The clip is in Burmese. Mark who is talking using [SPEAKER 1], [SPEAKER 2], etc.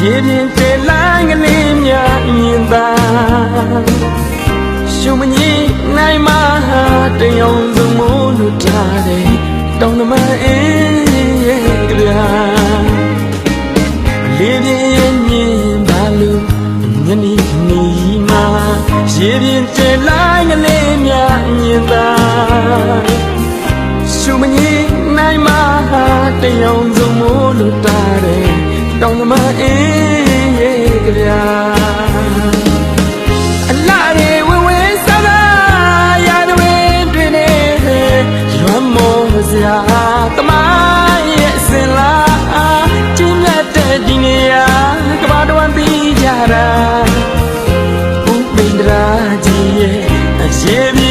[SPEAKER 1] ရေပြင်းတဲလိုင်းကလေးများမြင်သာရှုံမကြီးနိုင်မဟာတယုံစုံမိုးလို့ထားတယ်တောင်းတမအေးရဲ့ကြဗျာလေးပြင်းရဲ့မြင်ပါလို့ညနေနေမှာရေပြင်းတဲလိုင်းကလေးများမြင်သာရှုံမကြီးနိုင်မဟာတယုံစုံမိုးလို့ထားတယ်တောင်းတမအေးရဲ့ကြဗျာအလားရေဝဲဝဲစားကားရတွေတွင်နေရွမ်းမောစရာတမရဲ့စင်လာချင်းမြတ်တဲ့ဒီနေရာကဘာတော်ပြီးကြတာဥပိန္ဒရာကြီးရဲ့ရေ